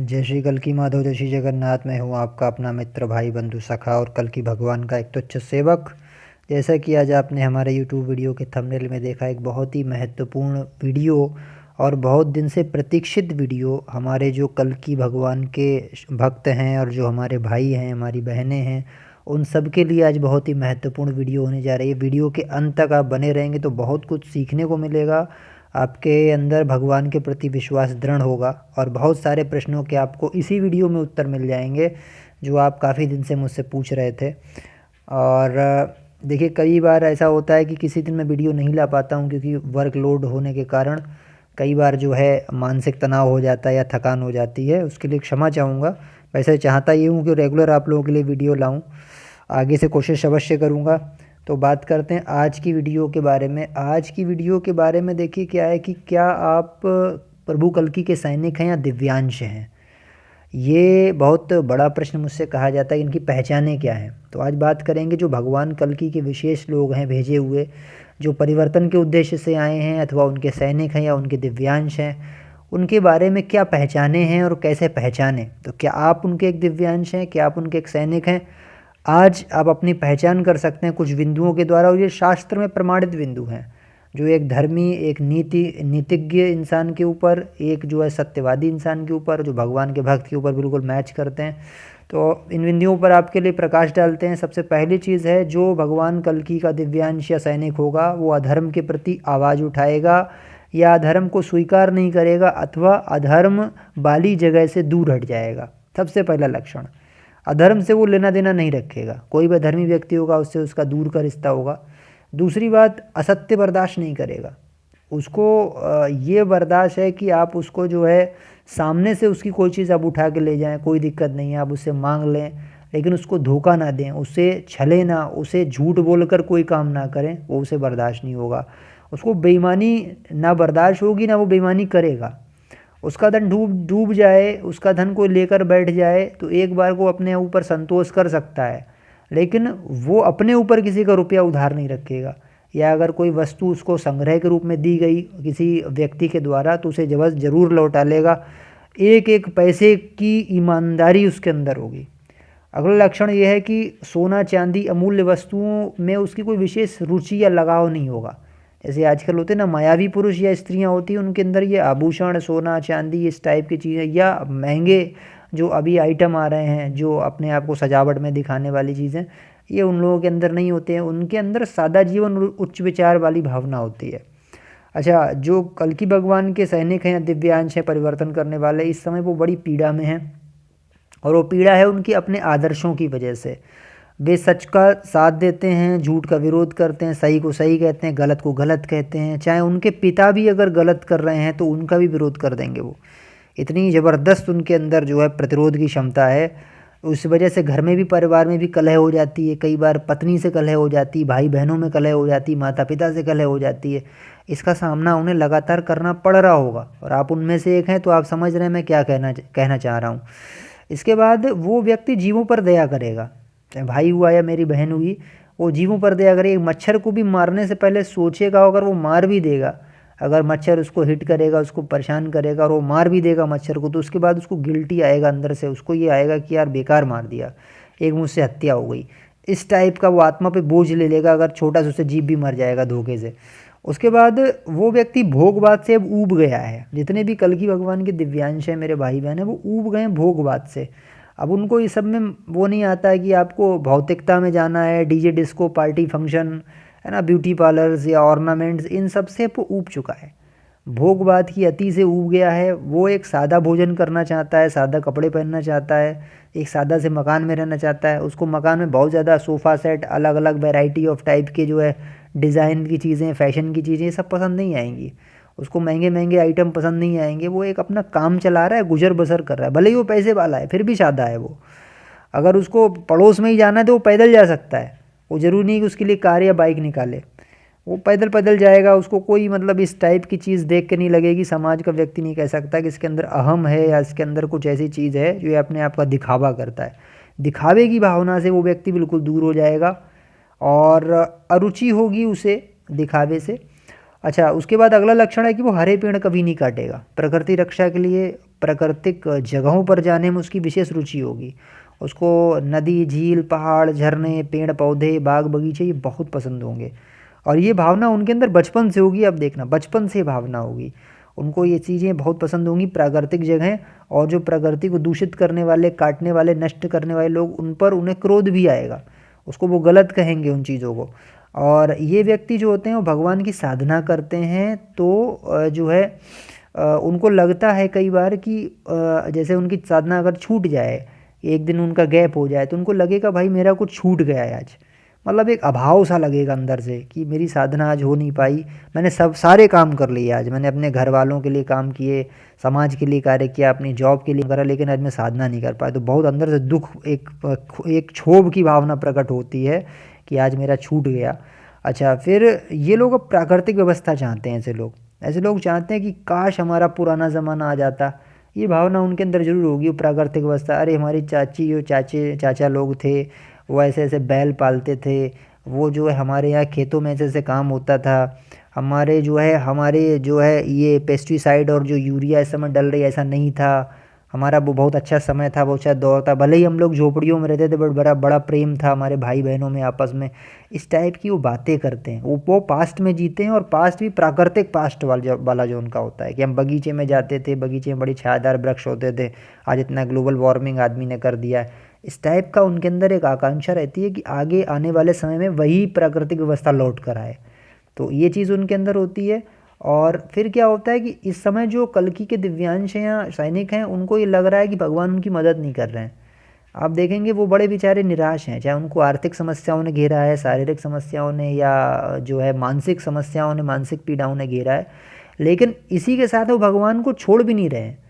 जय श्री कल्की माधव, जय श्री जगन्नाथ। मैं हूँ आपका अपना मित्र, भाई, बंधु, सखा और कल्की भगवान का एक तुच्छ सेवक। जैसा कि आज आपने हमारे यूट्यूब वीडियो के थंबनेल में देखा, एक बहुत ही महत्वपूर्ण वीडियो और बहुत दिन से प्रतीक्षित वीडियो हमारे जो कल्की भगवान के भक्त हैं और जो हमारे भाई हैं, हमारी बहनें हैं, उन सब के लिए आज बहुत ही महत्वपूर्ण वीडियो होने जा रही है। वीडियो के अंत तक आप बने रहेंगे तो बहुत कुछ सीखने को मिलेगा। आपके अंदर भगवान के प्रति विश्वास दृढ़ होगा और बहुत सारे प्रश्नों के आपको इसी वीडियो में उत्तर मिल जाएंगे जो आप काफ़ी दिन से मुझसे पूछ रहे थे। और देखिए, कई बार ऐसा होता है कि किसी दिन मैं वीडियो नहीं ला पाता हूँ क्योंकि वर्कलोड होने के कारण कई बार जो है मानसिक तनाव हो जाता है या थकान हो जाती है। उसके लिए क्षमा चाहूँगा। वैसे चाहता ये हूँ कि रेगुलर आप लोगों के लिए वीडियो लाऊँ, आगे से कोशिश अवश्य करूँगा। तो बात करते हैं आज की वीडियो के बारे में। आज की वीडियो के बारे में देखिए क्या है कि क्या आप प्रभु कल्की के सैनिक हैं या दिव्यांश हैं। ये बहुत बड़ा प्रश्न मुझसे कहा जाता है, इनकी पहचानें क्या हैं। तो आज बात करेंगे जो भगवान कल्की के विशेष लोग हैं, भेजे हुए, जो परिवर्तन के उद्देश्य से आए हैं, अथवा उनके सैनिक हैं या उनके दिव्यांश हैं, उनके बारे में क्या पहचाने हैं और कैसे पहचानें। तो क्या आप उनके एक दिव्यांश हैं, क्या आप उनके एक सैनिक हैं? आज आप अपनी पहचान कर सकते हैं कुछ बिंदुओं के द्वारा, और ये शास्त्र में प्रमाणित बिंदु हैं जो एक धर्मी, एक नीतिज्ञ इंसान के ऊपर, एक जो है सत्यवादी इंसान के ऊपर, जो भगवान के भक्त के ऊपर बिल्कुल मैच करते हैं। तो इन बिंदुओं पर आपके लिए प्रकाश डालते हैं। सबसे पहली चीज़ है, जो भगवान कल्की का दिव्यांश या सैनिक होगा वो अधर्म के प्रति आवाज़ उठाएगा या अधर्म को स्वीकार नहीं करेगा अथवा अधर्म वाली जगह से दूर हट जाएगा। सबसे पहला लक्षण, अधर्म से वो लेना देना नहीं रखेगा। कोई भी धर्मी व्यक्ति होगा उससे उसका दूर का रिश्ता होगा। दूसरी बात, असत्य बर्दाश्त नहीं करेगा। उसको ये बर्दाश्त है कि आप उसको जो है सामने से उसकी कोई चीज़ आप उठा के ले जाएं, कोई दिक्कत नहीं है, आप उससे मांग लें, लेकिन उसको धोखा ना दें, उससे छले ना, उसे झूठ बोलकर कोई काम ना करें, वो उसे बर्दाश्त नहीं होगा। उसको बेईमानी ना बर्दाश्त होगी, ना वो बेईमानी करेगा। उसका धन डूब जाए, उसका धन कोई लेकर बैठ जाए तो एक बार को अपने ऊपर संतोष कर सकता है, लेकिन वो अपने ऊपर किसी का रुपया उधार नहीं रखेगा। या अगर कोई वस्तु उसको संग्रह के रूप में दी गई किसी व्यक्ति के द्वारा तो उसे ज़रूर लौटा लेगा। एक एक पैसे की ईमानदारी उसके अंदर होगी। अगला लक्षण यह है कि सोना चांदी अमूल्य वस्तुओं में उसकी कोई विशेष रुचि या लगाव नहीं होगा। जैसे आजकल होते ना मायावी पुरुष या स्त्रियां होती हैं, उनके अंदर ये आभूषण, सोना चांदी, इस टाइप की चीज़ें, या महंगे जो अभी आइटम आ रहे हैं जो अपने आप को सजावट में दिखाने वाली चीज़ें, ये उन लोगों के अंदर नहीं होते हैं। उनके अंदर सादा जीवन, उच्च विचार वाली भावना होती है। अच्छा, जो कल्की भगवान के सैनिक हैं या दिव्यांश हैं, परिवर्तन करने वाले, इस समय वो बड़ी पीड़ा में हैं और वो पीड़ा है उनकी अपने आदर्शों की वजह से। वे सच का साथ देते हैं, झूठ का विरोध करते हैं, सही को सही कहते हैं, गलत को गलत कहते हैं। चाहे उनके पिता भी अगर गलत कर रहे हैं तो उनका भी विरोध कर देंगे वो। इतनी ज़बरदस्त उनके अंदर जो है प्रतिरोध की क्षमता है। उस वजह से घर में भी, परिवार में भी कलह हो जाती है। कई बार पत्नी से कलह हो जाती है, भाई बहनों में कलह हो जाती है, माता पिता से कलह हो जाती है। इसका सामना उन्हें लगातार करना पड़ रहा होगा और आप उनमें से एक हैं, तो आप समझ रहे हैं मैं क्या कहना चाह रहा हूँ। इसके बाद वो व्यक्ति जीवों पर दया करेगा, चाहे भाई हुआ या मेरी बहन हुई, वो जीवों पर दया करेगा। मच्छर को भी मारने से पहले सोचेगा, अगर वो मार भी देगा, अगर मच्छर उसको हिट करेगा, उसको परेशान करेगा और वो मार भी देगा मच्छर को, तो उसके बाद उसको गिल्टी आएगा अंदर से, उसको ये आएगा कि यार बेकार मार दिया, एक मुझसे हत्या हो गई। इस टाइप का वो आत्मा पे बोझ ले लेगा, अगर छोटा सा उससे जीव भी मर जाएगा धोखे से। उसके बाद वो व्यक्ति भोगवाद से अब ऊब गया है। जितने भी कल्की भगवान के दिव्यांश हैं, मेरे भाई बहन हैं, वो ऊब गए हैं भोगवाद से। अब उनको इस सब में वो नहीं आता है कि आपको भौतिकता में जाना है, डीजे डिस्को पार्टी फंक्शन है ना, ब्यूटी पार्लर्स या ऑर्नामेंट्स, इन सब से वो ऊब चुका है। भोगवाद की अति से ऊब गया है। वो एक सादा भोजन करना चाहता है, सादा कपड़े पहनना चाहता है, एक सादा से मकान में रहना चाहता है। उसको मकान में बहुत ज़्यादा सोफ़ा सेट, अलग अलग वैरायटी ऑफ टाइप के जो है डिज़ाइन की चीज़ें, फैशन की चीज़ें, ये सब पसंद नहीं आएंगी उसको। महंगे महंगे आइटम पसंद नहीं आएंगे। वो एक अपना काम चला रहा है, गुजर बसर कर रहा है, भले ही वो पैसे वाला है, फिर भी सादा है वो। अगर उसको पड़ोस में ही जाना है तो वो पैदल जा सकता है। वो ज़रूरी नहीं कि उसके लिए कार या बाइक निकाले, वो पैदल पैदल जाएगा। उसको कोई मतलब इस टाइप की चीज़ देख के नहीं लगेगी। समाज का व्यक्ति नहीं कह सकता कि इसके अंदर अहम है या इसके अंदर कुछ ऐसी चीज़ है जो ये अपने आप का दिखावा करता है। दिखावे की भावना से वो व्यक्ति बिल्कुल दूर हो जाएगा और अरुचि होगी उसे दिखावे से। अच्छा, उसके बाद अगला लक्षण है कि वो हरे पेड़ कभी नहीं काटेगा। प्रकृति रक्षा के लिए प्राकृतिक जगहों पर जाने में उसकी विशेष रुचि होगी। उसको नदी, झील, पहाड़, झरने, पेड़ पौधे, बाग बगीचे ये बहुत पसंद होंगे। और ये भावना उनके अंदर बचपन से होगी, अब देखना बचपन से भावना होगी। उनको ये चीज़ें बहुत पसंद होंगी, प्राकृतिक जगहें। और जो प्रकृति को दूषित करने वाले, काटने वाले, नष्ट करने वाले लोग, उन पर उन्हें क्रोध भी आएगा, उसको वो गलत कहेंगे उन चीज़ों को। और ये व्यक्ति जो होते हैं वो भगवान की साधना करते हैं तो जो है उनको लगता है कई बार कि जैसे उनकी साधना अगर छूट जाए, एक दिन उनका गैप हो जाए, तो उनको लगेगा भाई मेरा कुछ छूट गया है आज। मतलब एक अभाव सा लगेगा अंदर से कि मेरी साधना आज हो नहीं पाई। मैंने सब सारे काम कर लिए आज, मैंने अपने घर वालों के लिए काम किए, समाज के लिए कार्य किया, अपनी जॉब के लिए करा, लेकिन आज मैं साधना नहीं कर पाया। तो बहुत अंदर से दुख, एक क्षोभ की भावना प्रकट होती है कि आज मेरा छूट गया। अच्छा, फिर ये लोग अब प्राकृतिक व्यवस्था चाहते हैं। ऐसे लोग चाहते हैं कि काश हमारा पुराना ज़माना आ जाता। ये भावना उनके अंदर ज़रूर होगी, वो प्राकृतिक व्यवस्था। अरे हमारी चाची और चाचा लोग थे, वो ऐसे ऐसे बैल पालते थे, वो जो है हमारे यहाँ खेतों में ऐसे ऐसे काम होता था। हमारे जो है ये पेस्टिसाइड और जो यूरिया इस समय डल रही है, ऐसा नहीं था। हमारा वो बहुत अच्छा समय था, बहुत अच्छा दौर था। भले ही हम लोग झोपड़ियों में रहते थे, बट बड़ा बड़ा प्रेम था हमारे भाई बहनों में आपस में। इस टाइप की वो बातें करते हैं। वो पास्ट में जीते हैं, और पास्ट भी प्राकृतिक पास्ट वाला जो उनका होता है कि हम बगीचे में जाते थे, बगीचे में बड़ी छायादार वृक्ष होते थे, आज इतना ग्लोबल वार्मिंग आदमी ने कर दिया है। इस टाइप का उनके अंदर एक आकांक्षा रहती है कि आगे आने वाले समय में वही प्राकृतिक व्यवस्था लौट कर आए। तो ये चीज़ उनके अंदर होती है। और फिर क्या होता है कि इस समय जो कल्कि के दिव्यांश हैं या सैनिक हैं, उनको ये लग रहा है कि भगवान उनकी मदद नहीं कर रहे हैं। आप देखेंगे वो बड़े बेचारे निराश हैं, चाहे उनको आर्थिक समस्याओं ने घेरा है, शारीरिक समस्याओं ने, या जो है मानसिक समस्याओं ने, मानसिक पीड़ाओं ने घेरा है। लेकिन इसी के साथ वो भगवान को छोड़ भी नहीं रहे हैं।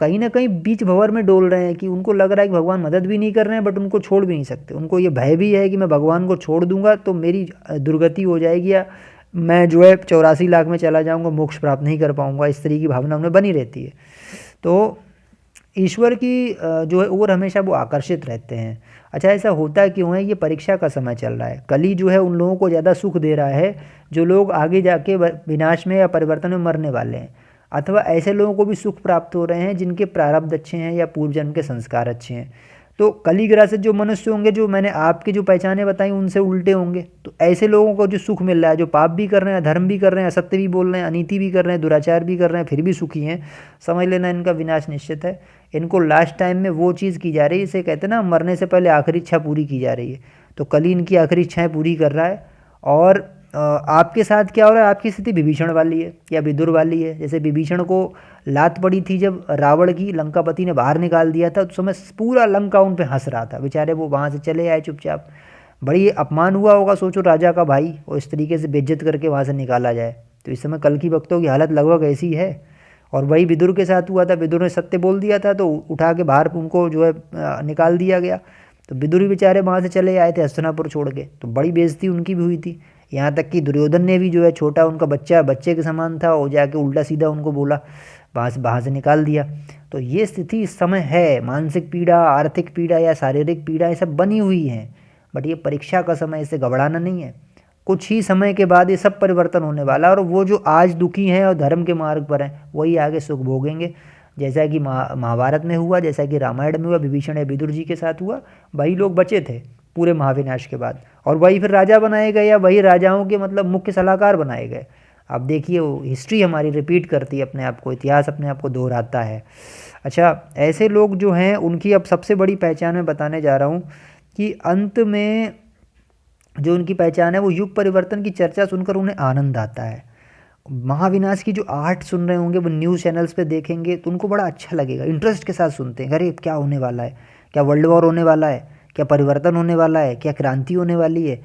कहीं ना कहीं बीच भंवर में डोल रहे हैं कि उनको लग रहा है कि भगवान मदद भी नहीं कर रहे हैं, बट उनको छोड़ भी नहीं सकते। उनको ये भय भी है कि मैं भगवान को छोड़ दूंगा तो मेरी दुर्गति हो जाएगी, या मैं जो है 84 लाख में चला जाऊंगा, मोक्ष प्राप्त नहीं कर पाऊंगा। इस तरह की भावना उन्हें बनी रहती है। तो ईश्वर की जो है और हमेशा वो आकर्षित रहते हैं। अच्छा, ऐसा होता क्यों है? ये परीक्षा का समय चल रहा है। कली जो है उन लोगों को ज़्यादा सुख दे रहा है जो लोग आगे जाके विनाश में या परिवर्तन में मरने वाले हैं। अथवा ऐसे लोगों को भी सुख प्राप्त हो रहे हैं जिनके प्रारब्ध अच्छे हैं या पूर्व जन्म के संस्कार अच्छे हैं। तो कली ग्रह से जो मनुष्य होंगे, जो मैंने आपकी जो पहचाने बताई, उनसे उल्टे होंगे। तो ऐसे लोगों को जो सुख मिल रहा है, जो पाप भी कर रहे हैं, धर्म भी कर रहे हैं, असत्य भी बोल रहे हैं, अनीति भी कर रहे हैं, दुराचार भी कर रहे हैं, फिर भी सुखी हैं, समझ लेना इनका विनाश निश्चित है। इनको लास्ट टाइम में वो चीज़ की जा रही है, इसे कहते हैं ना, मरने से पहले आखिरी इच्छा पूरी की जा रही है। तो कली इनकी आखिरी इच्छाएं पूरी कर रहा है। और आपके साथ क्या हो रहा है? आपकी स्थिति विभीषण वाली है या विदुर वाली है। जैसे विभीषण को लात पड़ी थी जब रावण की लंकापति ने बाहर निकाल दिया था, तो समय पूरा लंका उन पे हंस रहा था। बेचारे वो वहाँ से चले आए चुपचाप। बड़ी अपमान हुआ होगा, सोचो राजा का भाई, और इस तरीके से बेइज्जत करके वहाँ से निकाला जाए। तो इस समय कल की भक्तों की हालत लगभग ऐसी है। और वही विदुर के साथ हुआ था। विदुर ने सत्य बोल दिया था तो उठा के बाहर उनको जो है निकाल दिया गया। तो विदुर भी बेचारे वहाँ से चले आए थे हस्तिनापुर छोड़ के, तो बड़ी बेइज्जती उनकी भी हुई थी। यहाँ तक कि दुर्योधन ने भी जो है, छोटा उनका बच्चा बच्चे के समान था, वो जाके उल्टा सीधा उनको बोला, वहाँ से निकाल दिया। तो ये स्थिति इस समय है। मानसिक पीड़ा, आर्थिक पीड़ा या शारीरिक पीड़ा, ये सब बनी हुई हैं। बट ये परीक्षा का समय, इससे घबराना नहीं है। कुछ ही समय के बाद ये सब परिवर्तन होने वाला है। और वो जो आज दुखी हैं और धर्म के मार्ग पर हैं, वही आगे सुख भोगेंगे। जैसा कि महाभारत में हुआ, जैसा कि रामायण में हुआ, विभीषण या विदुर जी के साथ हुआ, वही लोग बचे थे पूरे महाविनाश के बाद। और वही फिर राजा बनाए गए, या वही राजाओं के मतलब मुख्य सलाहकार बनाए गए। आप देखिए, वो हिस्ट्री हमारी रिपीट करती है अपने आप को, इतिहास अपने आप को दोहराता है। अच्छा, ऐसे लोग जो हैं, उनकी अब सबसे बड़ी पहचान मैं बताने जा रहा हूँ कि अंत में जो उनकी पहचान है, वो युग परिवर्तन की चर्चा सुनकर उन्हें आनंद आता है। महाविनाश की जो आर्ट सुन रहे होंगे, वो न्यूज़ चैनल्स पे देखेंगे तो उनको बड़ा अच्छा लगेगा, इंटरेस्ट के साथ सुनते हैं। अरे क्या होने वाला है? क्या वर्ल्ड वॉर होने वाला है? क्या परिवर्तन होने वाला है? क्या क्रांति होने वाली है?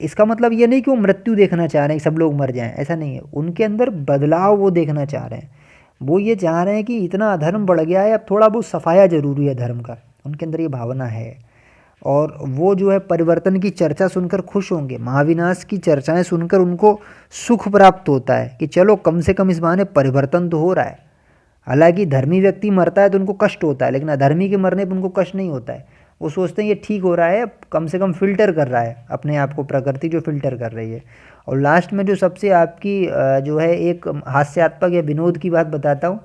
इसका मतलब ये नहीं कि वो मृत्यु देखना चाह रहे हैं कि सब लोग मर जाएं, ऐसा नहीं है। उनके अंदर बदलाव वो देखना चाह रहे हैं। वो ये चाह रहे हैं कि इतना अधर्म बढ़ गया है, अब थोड़ा बहुत सफाया जरूरी है धर्म का। उनके अंदर ये भावना है। और वो जो है परिवर्तन की चर्चा सुनकर खुश होंगे। महाविनाश की चर्चाएं सुनकर उनको सुख प्राप्त होता है कि चलो कम से कम इस बहाने परिवर्तन तो हो रहा है। हालांकि धर्मी व्यक्ति मरता है तो उनको कष्ट होता है, लेकिन अधर्मी के मरने पर उनको कष्ट नहीं होता है। वो सोचते हैं ये ठीक हो रहा है, कम से कम फिल्टर कर रहा है अपने आप को, प्रकृति जो फिल्टर कर रही है। और लास्ट में जो सबसे आपकी जो है एक हास्यात्मक या विनोद की बात बताता हूँ।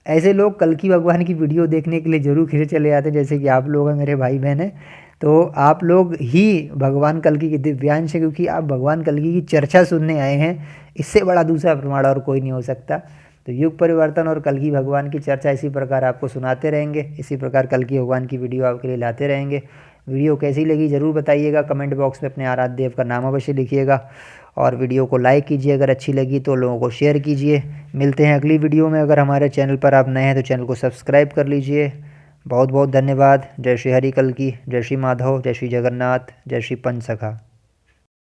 ऐसे लोग कल्कि भगवान की वीडियो देखने के लिए ज़रूर खिंचे चले जाते हैं, जैसे कि आप लोग हैं मेरे भाई बहन हैं। तो आप लोग ही भगवान कल्कि के दिव्यांश हैं, क्योंकि आप भगवान कल्कि की चर्चा सुनने आए हैं। इससे बड़ा दूसरा प्रमाण और कोई नहीं हो सकता। तो युग परिवर्तन और कल्कि भगवान की चर्चा इसी प्रकार आपको सुनाते रहेंगे, इसी प्रकार कल्कि भगवान की वीडियो आपके लिए लाते रहेंगे। वीडियो कैसी लगी ज़रूर बताइएगा, कमेंट बॉक्स में अपने आराध्य देव का नाम अवश्य लिखिएगा, और वीडियो को लाइक कीजिए अगर अच्छी लगी तो, लोगों को शेयर कीजिए। मिलते हैं अगली वीडियो में। अगर हमारे चैनल पर आप नए हैं तो चैनल को सब्सक्राइब कर लीजिए। बहुत बहुत धन्यवाद। जय श्री हरि कल्कि, जय श्री माधव, जय श्री जगन्नाथ, जय श्री पंचसखा।